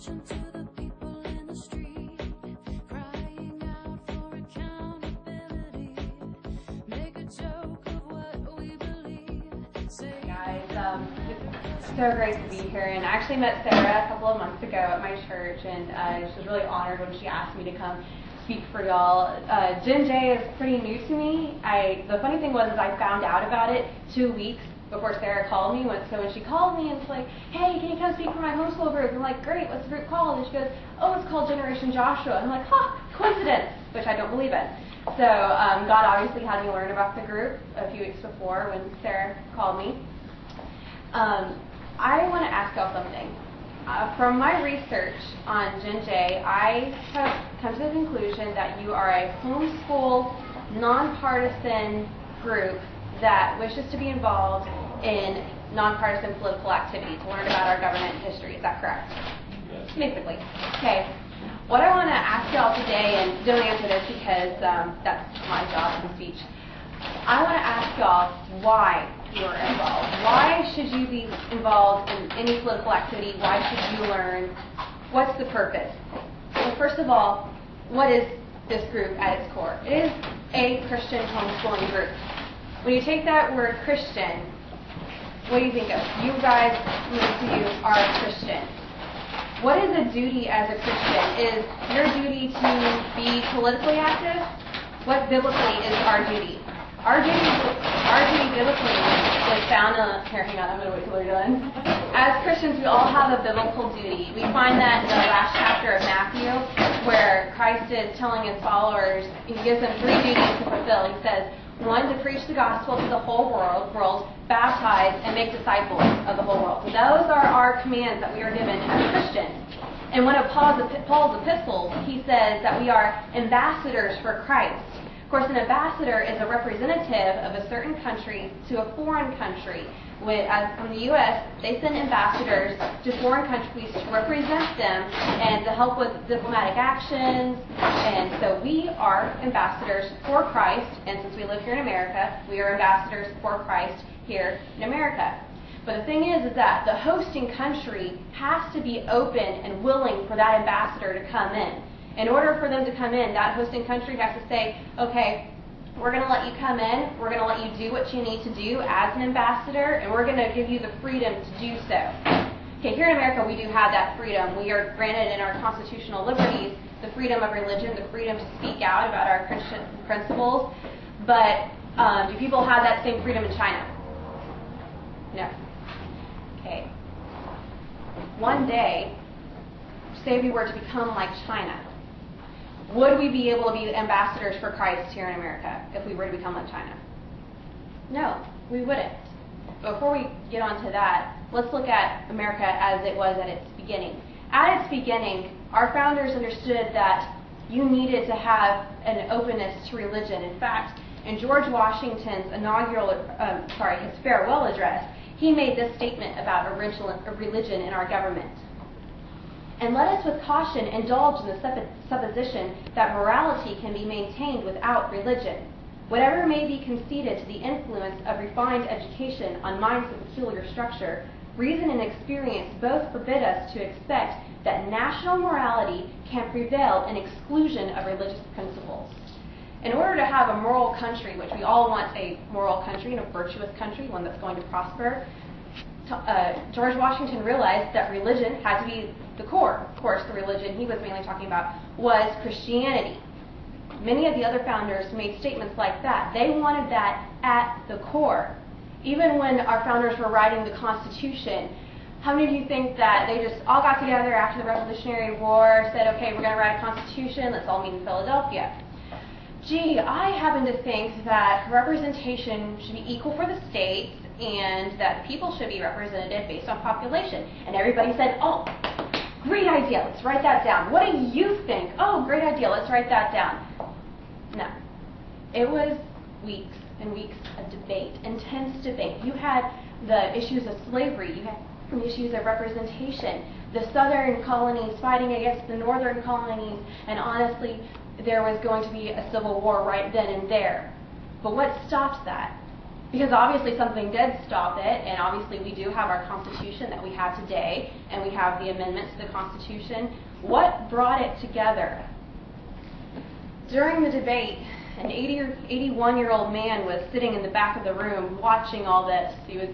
attention to the people in the street, crying out for accountability. Make a joke of what we believe. Say Guys, it's so great to be here, and I actually met Sarah a couple of months ago at my church, and she was really honored when she asked me to come speak for y'all. GenJ is pretty new to me. The funny thing was I found out about it 2 weeks before Sarah called me. So when she called me and it's like, hey, can you come speak for my homeschool group? I'm like, great, what's the group called? And she goes, oh, it's called Generation Joshua. And I'm like, coincidence, which I don't believe in. So God obviously had me learn about the group a few weeks before when Sarah called me. I want to ask y'all something. From my research on GenJ, I have come to the conclusion that you are a homeschool, nonpartisan group that wishes to be involved in nonpartisan political activity to learn about our government history. Is that correct? Yes. Basically. Okay. What I want to ask y'all today, and don't answer this because that's my job in speech. I want to ask y'all why you are involved. Why should you be involved in any political activity? Why should you learn? What's the purpose? Well, first of all, what is this group at its core? It is a Christian homeschooling group. When you take that word Christian, what do you think of? You guys, most of you are Christian. What is a duty as a Christian? Is your duty to be politically active? What biblically is our duty? Our duty biblically is found in, here, hang on, I'm going to wait till we're done. As Christians, we all have a biblical duty. We find that in the last chapter of Matthew, where Christ is telling his followers, he gives them 3 duties to fulfill. He says, 1, to preach the gospel to the whole world, baptize, and make disciples of the whole world. So those are our commands that we are given as Christians. In one of Paul's epistles, he says that we are ambassadors for Christ. Of course, an ambassador is a representative of a certain country to a foreign country. From the U.S., they send ambassadors to foreign countries to represent them and to help with diplomatic actions. And so we are ambassadors for Christ, and since we live here in America, we are ambassadors for Christ here in America. But the thing is that the hosting country has to be open and willing for that ambassador to come in. In order for them to come in, that hosting country has to say, okay, we're going to let you come in, we're going to let you do what you need to do as an ambassador, and we're going to give you the freedom to do so. Okay, here in America we do have that freedom. We are granted in our constitutional liberties the freedom of religion, the freedom to speak out about our Christian principles, but do people have that same freedom in China? No. Okay. One day, say we were to become like China, would we be able to be ambassadors for Christ here in America if we were to become like China? No, we wouldn't. But before we get on to that, let's look at America as it was at its beginning. At its beginning, our founders understood that you needed to have an openness to religion. In fact, in George Washington's his farewell address, he made this statement about religion in our government. And let us with caution indulge in the supposition that morality can be maintained without religion. Whatever may be conceded to the influence of refined education on minds of peculiar structure, reason and experience both forbid us to expect that national morality can prevail in exclusion of religious principles. In order to have a moral country, which we all want a moral country and a virtuous country, one that's going to prosper, George Washington realized that religion had to be the core. Of course, the religion he was mainly talking about was Christianity. Many of the other founders made statements like that. They wanted that at the core. Even when our founders were writing the Constitution, how many of you think that they just all got together after the Revolutionary War, said, okay, we're going to write a Constitution, let's all meet in Philadelphia? Gee, I happen to think that representation should be equal for the states and that people should be represented based on population. And everybody said, oh, great idea, let's write that down. What do you think? Oh, great idea, let's write that down. No. It was weeks and weeks of debate, intense debate. You had the issues of slavery, you had the issues of representation, the southern colonies fighting against the northern colonies, and honestly, there was going to be a civil war right then and there. But what stopped that? Because obviously something did stop it, and obviously we do have our Constitution that we have today, and we have the amendments to the Constitution. What brought it together? During the debate, an 81-year-old man was sitting in the back of the room watching all this. He was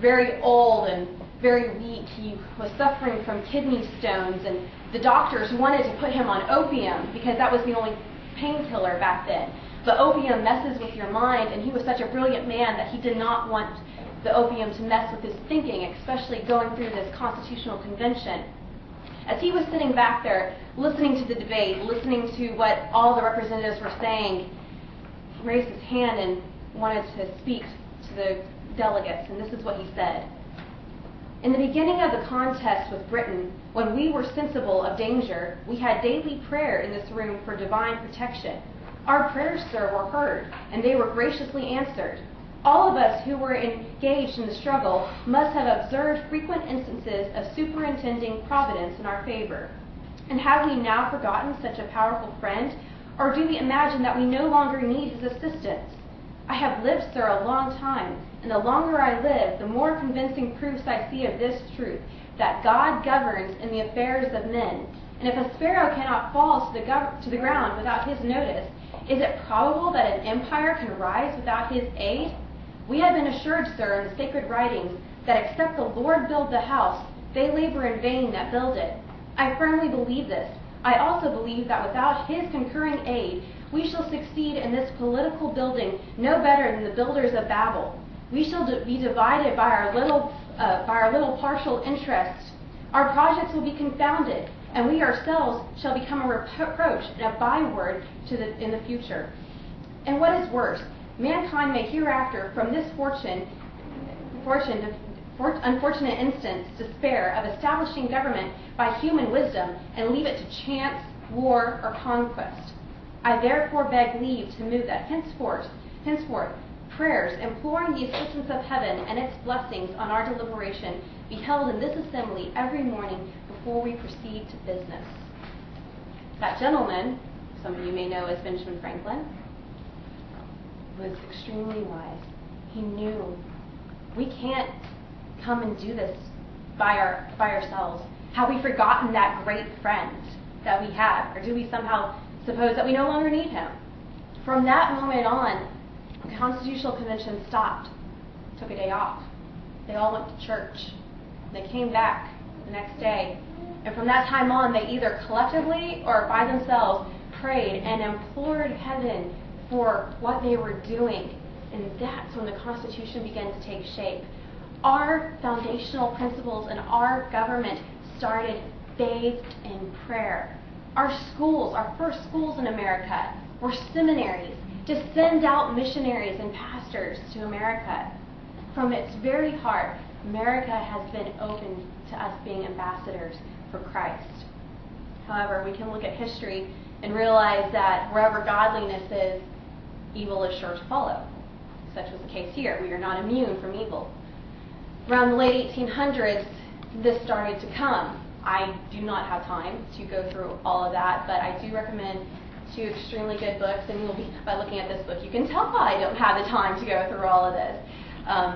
very old and very weak. He was suffering from kidney stones, and the doctors wanted to put him on opium because that was the only painkiller back then. But opium messes with your mind, and he was such a brilliant man that he did not want the opium to mess with his thinking, especially going through this constitutional convention. As he was sitting back there, listening to the debate, listening to what all the representatives were saying, he raised his hand and wanted to speak to the delegates, and this is what he said. In the beginning of the contest with Britain, when we were sensible of danger, we had daily prayer in this room for divine protection. Our prayers, sir, were heard, and they were graciously answered. All of us who were engaged in the struggle must have observed frequent instances of superintending providence in our favor. And have we now forgotten such a powerful friend, or do we imagine that we no longer need his assistance? I have lived, sir, a long time, and the longer I live, the more convincing proofs I see of this truth, that God governs in the affairs of men. And if a sparrow cannot fall to the ground without his notice, is it probable that an empire can rise without his aid? We have been assured, sir, in the sacred writings, that except the Lord build the house, they labor in vain that build it. I firmly believe this. I also believe that without his concurring aid, we shall succeed in this political building no better than the builders of Babel. We shall be divided by our little partial interests. Our projects will be confounded, and we ourselves shall become a reproach and a byword in the future. And what is worse, mankind may hereafter, from this unfortunate instance, despair of establishing government by human wisdom and leave it to chance, war, or conquest. I therefore beg leave to move that henceforth, prayers imploring the assistance of heaven and its blessings on our deliberation be held in this assembly every morning before we proceed to business. That gentleman, some of you may know as Benjamin Franklin, was extremely wise. He knew we can't come and do this by ourselves. Have we forgotten that great friend that we had, or do we somehow suppose that we no longer need him? From that moment on, the Constitutional Convention stopped, took a day off. They all went to church. They came back the next day, and from that time on, they either collectively or by themselves prayed and implored heaven for what they were doing, and that's when the Constitution began to take shape. Our foundational principles and our government started bathed in prayer. Our schools, our first schools in America, were seminaries to send out missionaries and pastors to America. From its very heart, America has been open to us being ambassadors for Christ. However, we can look at history and realize that wherever godliness is, evil is sure to follow. Such was the case here. We are not immune from evil. Around the late 1800s, this started to come. I do not have time to go through all of that, but I do recommend two extremely good books, and you'll be, by looking at this book, you can tell why I don't have the time to go through all of this.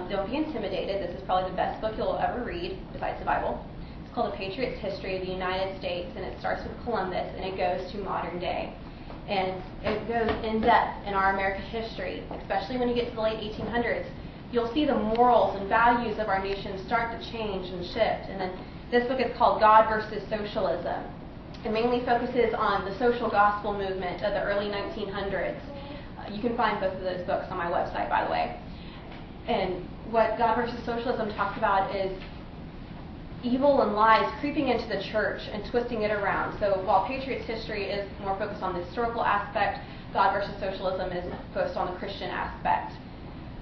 Don't be intimidated. This is probably the best book you'll ever read, besides the Bible. It's called A Patriot's History of the United States, and it starts with Columbus, and it goes to modern day. And it goes in depth in our American history, especially when you get to the late 1800s. You'll see the morals and values of our nation start to change and shift. And then this book is called God versus Socialism. It mainly focuses on the social gospel movement of the early 1900s. You can find both of those books on my website, by the way. And what God versus Socialism talks about is evil and lies creeping into the church and twisting it around. So while Patriot's History is more focused on the historical aspect, God versus Socialism is focused on the Christian aspect.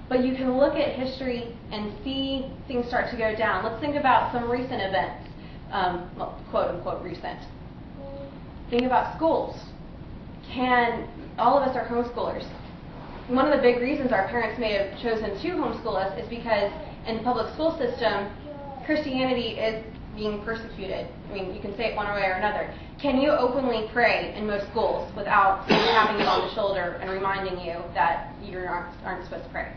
But you can look at history and see things start to go down. Let's think about some recent events, well, quote unquote recent. Think about schools. All of us are homeschoolers. One of the big reasons our parents may have chosen to homeschool us is because in the public school system, Christianity is being persecuted. I mean, you can say it one way or another. Can you openly pray in most schools without someone tapping you on the shoulder and reminding you that you aren't supposed to pray?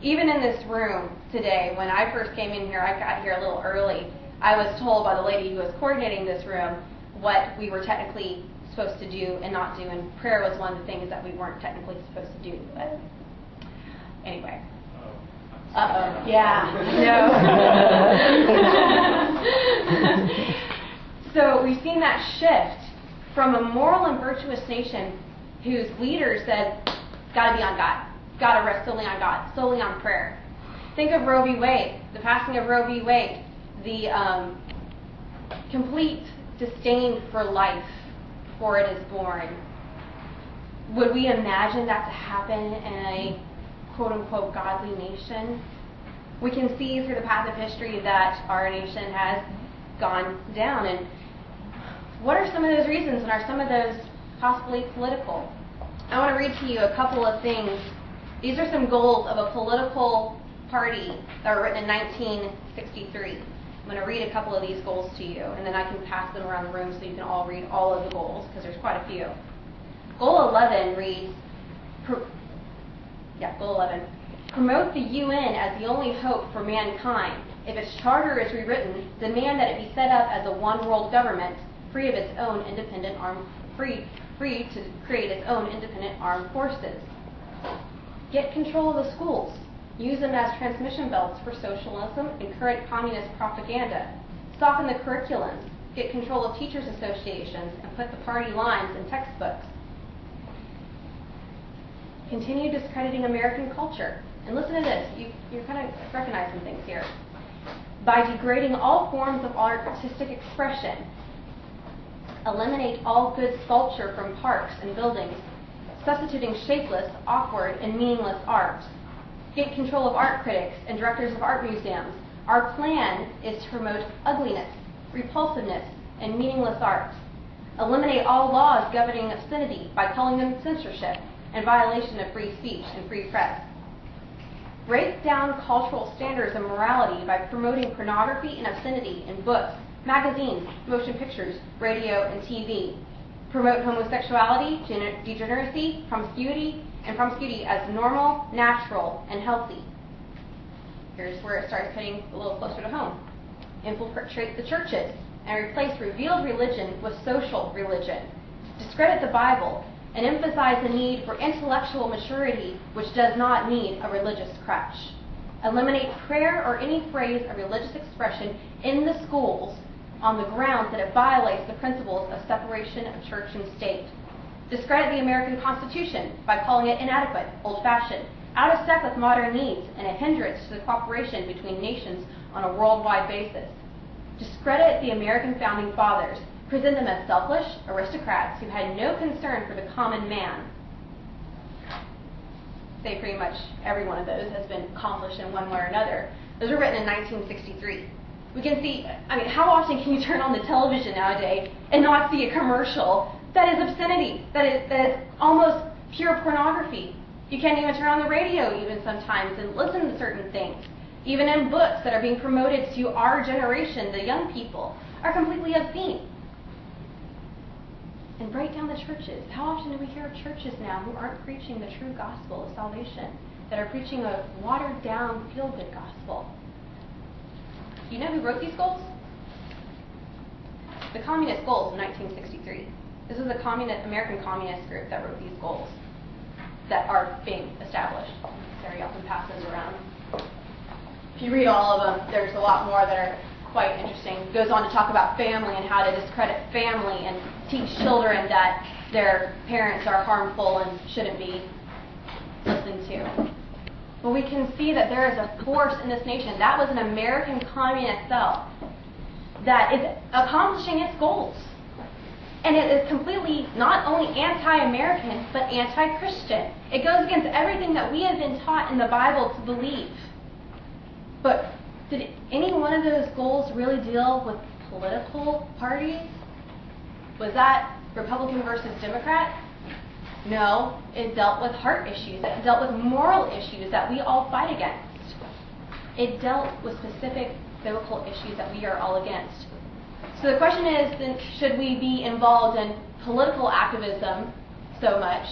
Even in this room today, when I first came in here, I got here a little early. I was told by the lady who was coordinating this room what we were technically supposed to do and not do, and prayer was one of the things that we weren't technically supposed to do. But anyway. Yeah. No. So we've seen that shift from a moral and virtuous nation whose leaders said, gotta be on God, gotta rest solely on God, solely on prayer. Think of Roe v. Wade, the passing of Roe v. Wade, the complete disdain for life before it is born. Would we imagine that to happen in a quote-unquote godly nation? We can see through the path of history that our nation has gone down. And what are some of those reasons, and are some of those possibly political? I want to read to you a couple of things. These are some goals of a political party that were written in 1963. I'm going to read a couple of these goals to you, and then I can pass them around the room so you can all read all of the goals, because there's quite a few. Goal 11 reads, Goal 11. Promote the UN as the only hope for mankind. If its charter is rewritten, demand that it be set up as a one-world government, free of its own independent free to create its own independent armed forces. Get control of the schools. Use them as transmission belts for socialism and current communist propaganda. Soften the curriculum. Get control of teachers' associations and put the party lines in textbooks. Continue discrediting American culture. And listen to this. You kind of recognize some things here. By degrading all forms of artistic expression. Eliminate all good sculpture from parks and buildings, substituting shapeless, awkward, and meaningless art. Get control of art critics and directors of art museums. Our plan is to promote ugliness, repulsiveness, and meaningless art. Eliminate all laws governing obscenity by calling them censorship and violation of free speech and free press. Break down cultural standards and morality by promoting pornography and obscenity in books, magazines, motion pictures, radio, and TV. Promote homosexuality, degeneracy, promiscuity as normal, natural, and healthy. Here's where it starts getting a little closer to home. Infiltrate the churches and replace revealed religion with social religion. Discredit the Bible and emphasize the need for intellectual maturity, which does not need a religious crutch. Eliminate prayer or any phrase of religious expression in the schools on the grounds that it violates the principles of separation of church and state. Discredit the American Constitution by calling it inadequate, old-fashioned, out of step with modern needs, and a hindrance to the cooperation between nations on a worldwide basis. Discredit the American Founding Fathers. Present them as selfish aristocrats who had no concern for the common man. Say pretty much every one of those has been accomplished in one way or another. Those were written in 1963. We can see, how often can you turn on the television nowadays and not see a commercial that is obscenity, that is almost pure pornography? You can't even turn on the radio even sometimes and listen to certain things. Even in books that are being promoted to our generation, the young people, are completely obscene. And break down the churches. How often do we hear of churches now who aren't preaching the true gospel of salvation, that are preaching a watered-down, feel-good gospel? Do you know who wrote these goals? The Communist Goals in 1963. This is the American Communist group that wrote these goals that are being established. Sarah often passes around. If you read all of them, there's a lot more that are quite interesting. It goes on to talk about family and how to discredit family and teach children that their parents are harmful and shouldn't be listened to. But we can see that there is a force in this nation. That was an American communist cell that is accomplishing its goals. And it is completely not only anti-American, but anti-Christian. It goes against everything that we have been taught in the Bible to believe. But did any one of those goals really deal with political parties? Was that Republican versus Democrat? No, it dealt with heart issues. It dealt with moral issues that we all fight against. It dealt with specific biblical issues that we are all against. So the question is, then, should we be involved in political activism so much?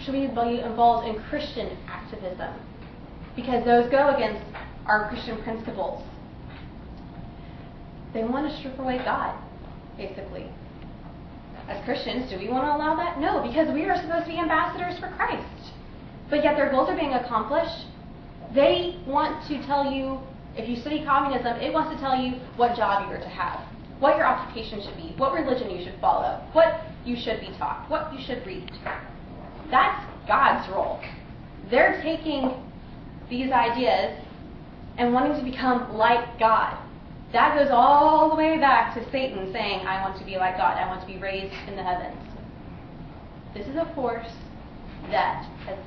Should we be involved in Christian activism? because those go against our Christian principles. They want to strip away God, basically. As Christians, do we want to allow that? No, because we are supposed to be ambassadors for Christ. But yet their goals are being accomplished. They want to tell you, if you study communism, it wants to tell you what job you are to have, what your occupation should be, what religion you should follow, what you should be taught, what you should read. That's God's role. They're taking these ideas and wanting to become like God. That goes all the way back to Satan saying, I want to be like God. I want to be raised in the heavens. This is a force that has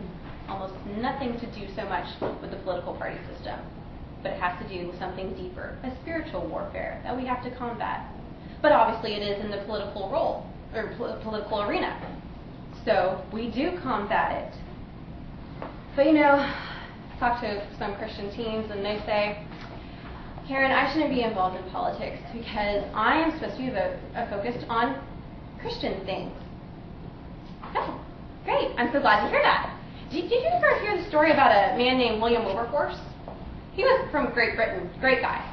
almost nothing to do so much with the political party system, but it has to do with something deeper, a spiritual warfare that we have to combat. But obviously it is in the political role, or political arena. So we do combat it. But talk to some Christian teens and they say, Karen, I shouldn't be involved in politics because I am supposed to be focused on Christian things. Oh, great. I'm so glad to hear that. Did you ever hear the story about a man named William Wilberforce? He was from Great Britain. Great guy.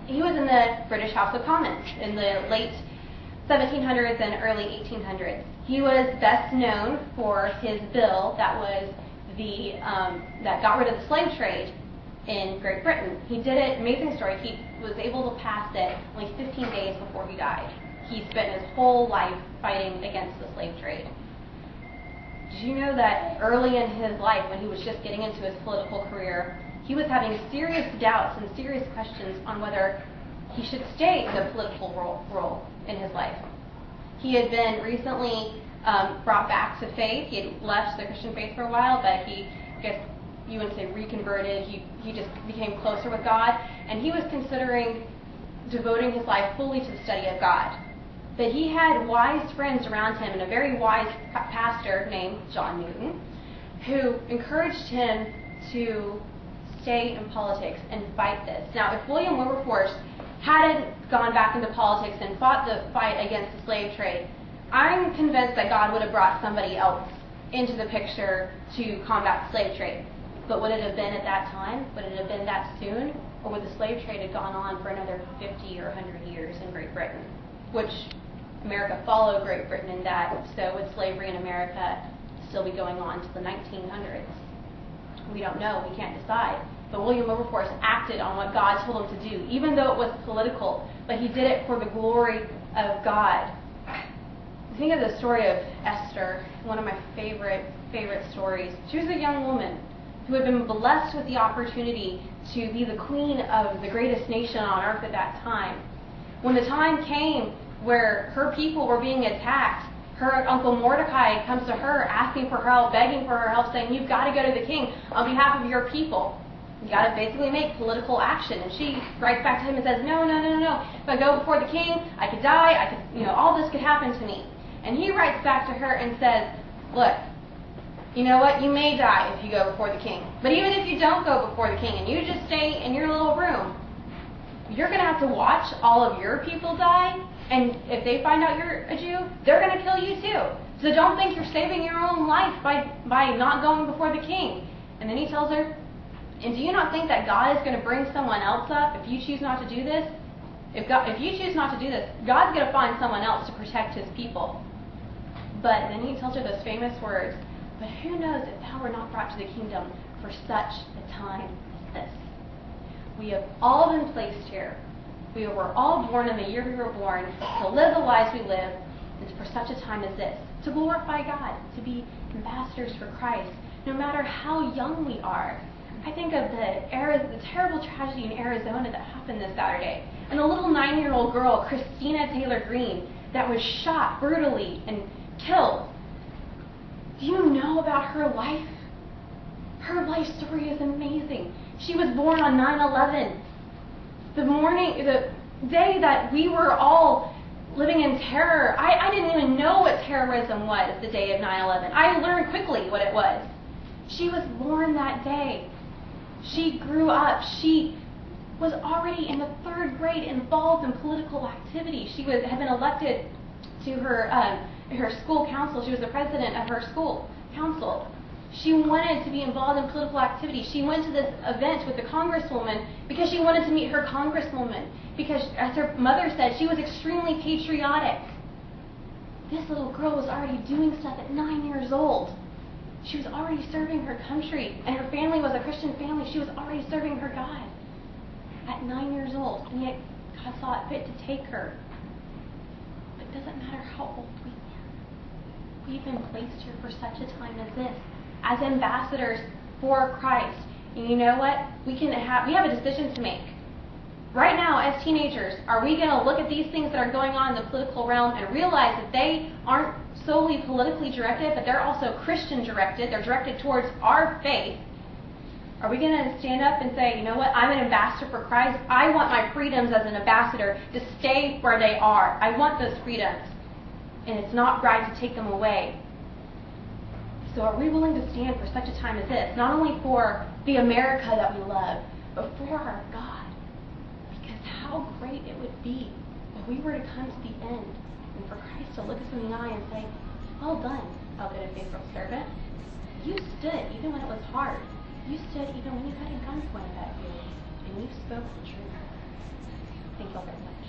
He was in the British House of Commons in the late 1700s and early 1800s. He was best known for his bill that was that got rid of the slave trade in Great Britain. He did it, amazing story, he was able to pass it only 15 days before he died. He spent his whole life fighting against the slave trade. Did you know that early in his life, when he was just getting into his political career, he was having serious doubts and serious questions on whether he should stay in the political role in his life. He had been recently brought back to faith. He had left the Christian faith for a while, but he, I guess you wouldn't say reconverted, he just became closer with God, and he was considering devoting his life fully to the study of God. But he had wise friends around him and a very wise pastor named John Newton who encouraged him to stay in politics and fight this. Now, if William Wilberforce hadn't gone back into politics and fought the fight against the slave trade, I'm convinced that God would have brought somebody else into the picture to combat the slave trade. But would it have been at that time? Would it have been that soon? Or would the slave trade have gone on for another 50 or 100 years in Great Britain? Which America followed Great Britain in that, so would slavery in America still be going on to the 1900s? We don't know, we can't decide. But William Wilberforce acted on what God told him to do, even though it was political, but he did it for the glory of God. Think of the story of Esther, one of my favorite stories. She was a young woman who had been blessed with the opportunity to be the queen of the greatest nation on earth at that time. When the time came where her people were being attacked, her uncle Mordecai comes to her asking for help, begging for her help, saying, you've got to go to the king on behalf of your people. You've got to basically make political action. And she writes back to him and says, no. If I go before the king, I could die, all this could happen to me. And he writes back to her and says, look, you know what? You may die if you go before the king. But even if you don't go before the king and you just stay in your little room, you're going to have to watch all of your people die. And if they find out you're a Jew, they're going to kill you too. So don't think you're saving your own life by not going before the king. And then he tells her, and do you not think that God is going to bring someone else up if you choose not to do this? If you choose not to do this, God's going to find someone else to protect his people. But then he tells her those famous words, but who knows if thou were not brought to the kingdom for such a time as this. We have all been placed here. We were all born in the year we were born to live the lives we live, and for such a time as this, to glorify God, to be ambassadors for Christ, no matter how young we are. I think of the terrible tragedy in Arizona that happened this Saturday, and the little 9-year-old girl, Christina Taylor Greene, that was shot brutally and killed. Do you know about her life? Her life story is amazing. She was born on 9/11. The day that we were all living in terror. I didn't even know what terrorism was the day of 9/11. I learned quickly what it was. She was born that day. She grew up. She was already in the 3rd grade involved in political activity. She had been elected to her school council. She was the president of her school council. She wanted to be involved in political activity. She went to this event with the congresswoman because she wanted to meet her congresswoman. Because, as her mother said, she was extremely patriotic. This little girl was already doing stuff at 9 years old. She was already serving her country, and her family was a Christian family. She was already serving her God at 9 years old, and yet God saw it fit to take her. But it doesn't matter how old we are. We've been placed here for such a time as this, as ambassadors for Christ. And you know what? We have a decision to make. Right now, as teenagers, are we going to look at these things that are going on in the political realm and realize that they aren't solely politically directed, but they're also Christian directed? They're directed towards our faith. Are we going to stand up and say, you know what, I'm an ambassador for Christ. I want my freedoms as an ambassador to stay where they are. I want those freedoms. And it's not right to take them away. So are we willing to stand for such a time as this? Not only for the America that we love, but for our God. Because how great it would be if we were to come to the end and for Christ to look us in the eye and say, well done, thou good and faithful servant. You stood even when it was hard. You stood even when you had a gun pointed at you. And you spoke the truth. Thank you all very much.